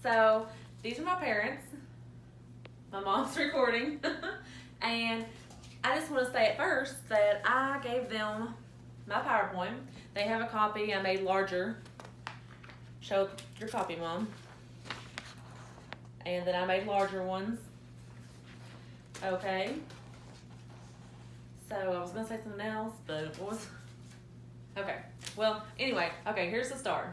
So these are my parents. My mom's recording. And I just want to say at first that I gave them my PowerPoint. They have a copy I made larger. Show your copy, Mom. And then I made larger ones. Okay. So I was going to say something else, but it was... Okay. Well, anyway. Okay, here's the start.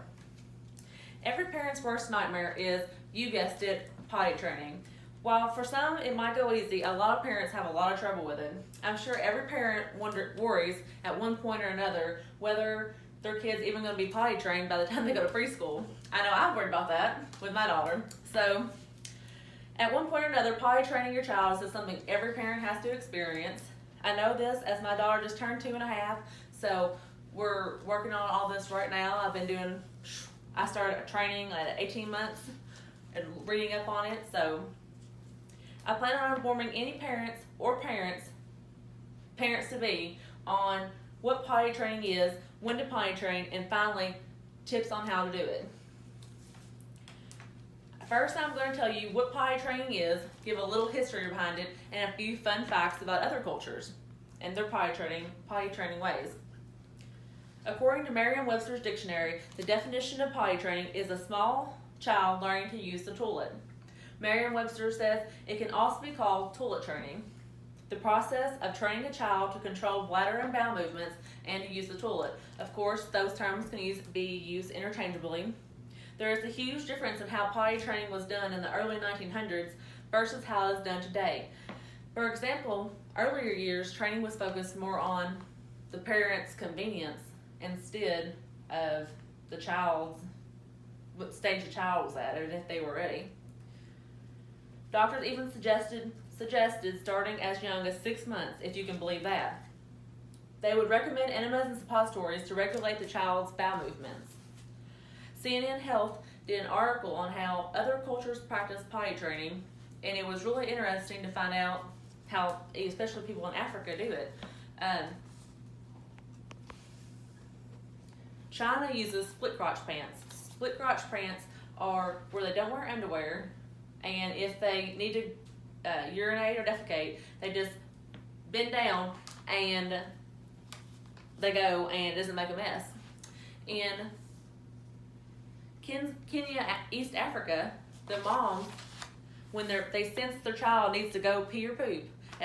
Every parent's worst nightmare is, you guessed it, potty training. While for some it might go easy, a lot of parents have a lot of trouble with it. I'm sure every parent worries at one point or another whether their kid's even going to be potty trained by the time they go to preschool. I know I'm worried about that with my daughter. So, at one point or another, potty training your child is something every parent has to experience. I know this as my daughter just turned 2.5, so we're working on all this right now. I started training at 18 months and reading up on it, so I plan on informing any parents or parents-to-be on what potty training is, when to potty train, and finally, tips on how to do it. First, I'm going to tell you what potty training is, give a little history behind it, and a few fun facts about other cultures and their potty training ways. According to Merriam-Webster's dictionary, the definition of potty training is a small child learning to use the toilet. Merriam-Webster says it can also be called toilet training. The process of training a child to control bladder and bowel movements and to use the toilet. Of course, those terms can be used interchangeably. There is a huge difference in how potty training was done in the early 1900s versus how it is done today. For example, earlier years, training was focused more on the parent's convenience instead of the child's, what stage the child was at, and if they were ready. Doctors even suggested starting as young as 6 months, if you can believe that. They would recommend enemas and suppositories to regulate the child's bowel movements. CNN Health did an article on how other cultures practice potty training, and it was really interesting to find out how, especially people in Africa, do it. China uses split crotch pants. Split crotch pants are where they don't wear underwear, and if they need to urinate or defecate, they just bend down and they go, and it doesn't make a mess. In Kenya, East Africa, the moms, when they sense their child needs to go pee or poop,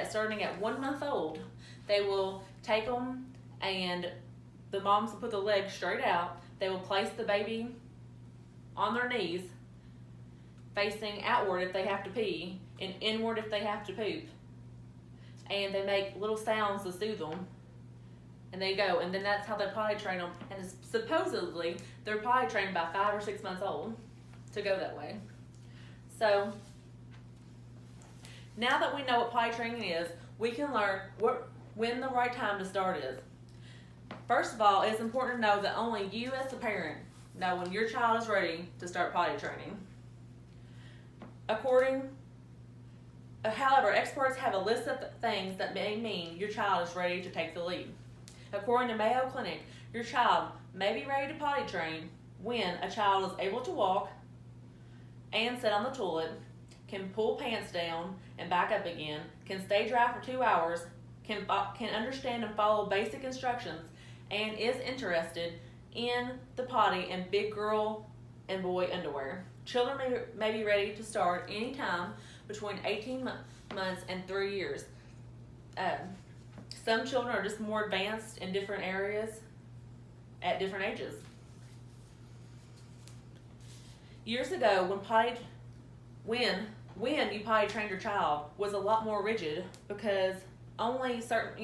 starting at 1 month old, they will take them, and the moms will put the legs straight out. They will place the baby on their knees, facing outward if they have to pee, and inward if they have to poop. And they make little sounds to soothe them. And they go, and then that's how they potty train them. And supposedly, they're potty trained by 5 or 6 months old to go that way. So, now that we know what potty training is, we can learn when the right time to start is. First of all, it's important to know that only you as the parent know when your child is ready to start potty training. However, experts have a list of things that may mean your child is ready to take the lead. According to Mayo Clinic, your child may be ready to potty train when a child is able to walk and sit on the toilet, can pull pants down and back up again, can stay dry for 2 hours, can understand and follow basic instructions, and is interested in the potty in big girl and boy underwear. Children may be ready to start anytime between 18 months and 3 years. Some children are just more advanced in different areas at different ages. Years ago, when you potty trained your child was a lot more rigid, because only certain,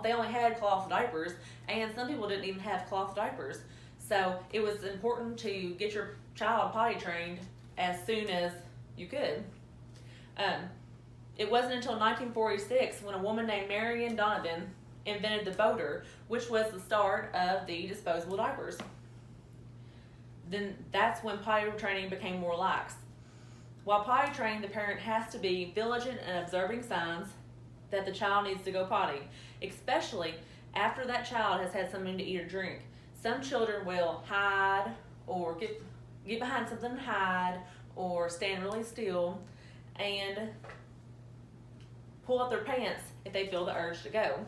they only had cloth diapers, and some people didn't even have cloth diapers. So it was important to get your child potty trained as soon as you could. It wasn't until 1946 when a woman named Marion Donovan invented the boater, which was the start of the disposable diapers. Then that's when potty training became more lax. While potty training, the parent has to be vigilant in observing signs that the child needs to go potty, especially after that child has had something to eat or drink. Some children will hide or get behind something and hide, or stand really still and pull up their pants if they feel the urge to go.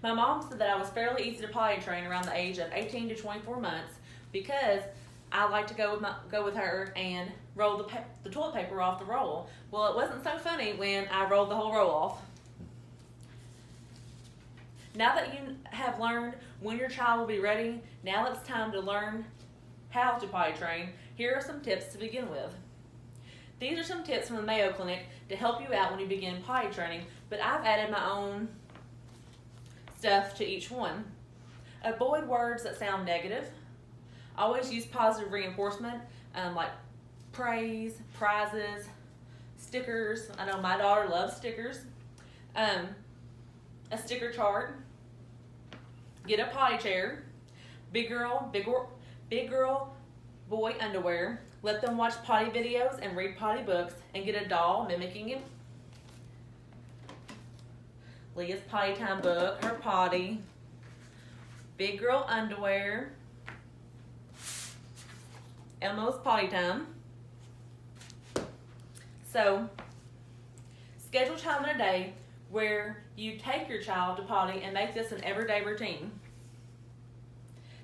My mom said that I was fairly easy to potty train around the age of 18 to 24 months because I like to go with her and roll the toilet paper off the roll. Well, it wasn't so funny when I rolled the whole roll off. Now that you have learned when your child will be ready, now it's time to learn how to potty train. Here are some tips to begin with. These are some tips from the Mayo Clinic to help you out when you begin potty training, but I've added my own stuff to each one. Avoid words that sound negative. Always use positive reinforcement, like praise, prizes, stickers. I know my daughter loves stickers. A sticker chart. Get a potty chair. Big girl, boy underwear. Let them watch potty videos and read potty books, and get a doll mimicking him. Leah's potty time book, her potty. Big girl underwear. Elmo's potty time. So, schedule time in a day where you take your child to potty and make this an everyday routine.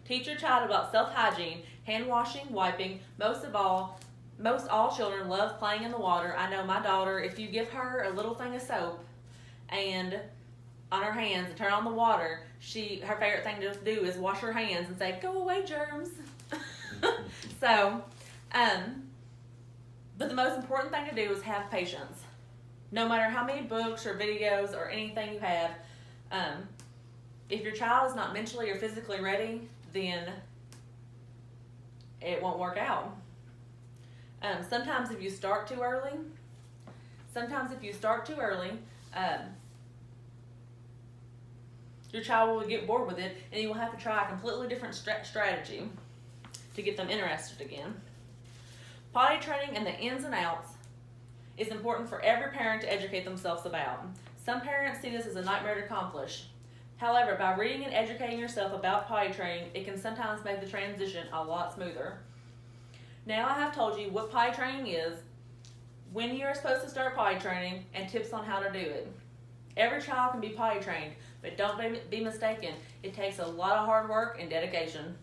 Teach your child about self-hygiene, hand washing, wiping. Most all children love playing in the water. I know my daughter, if you give her a little thing of soap and on her hands and turn on the water, her favorite thing to do is wash her hands and say, "Go away, germs." So, but the most important thing to do is have patience. No matter how many books or videos or anything you have, if your child is not mentally or physically ready, then it won't work out. Sometimes if you start too early, your child will get bored with it, and you will have to try a completely different strategy to get them interested again. Potty training and the ins and outs is important for every parent to educate themselves about. Some parents see this as a nightmare to accomplish. However, by reading and educating yourself about potty training, it can sometimes make the transition a lot smoother. Now I have told you what potty training is, when you are supposed to start potty training, and tips on how to do it. Every child can be potty trained, but don't be mistaken. It takes a lot of hard work and dedication.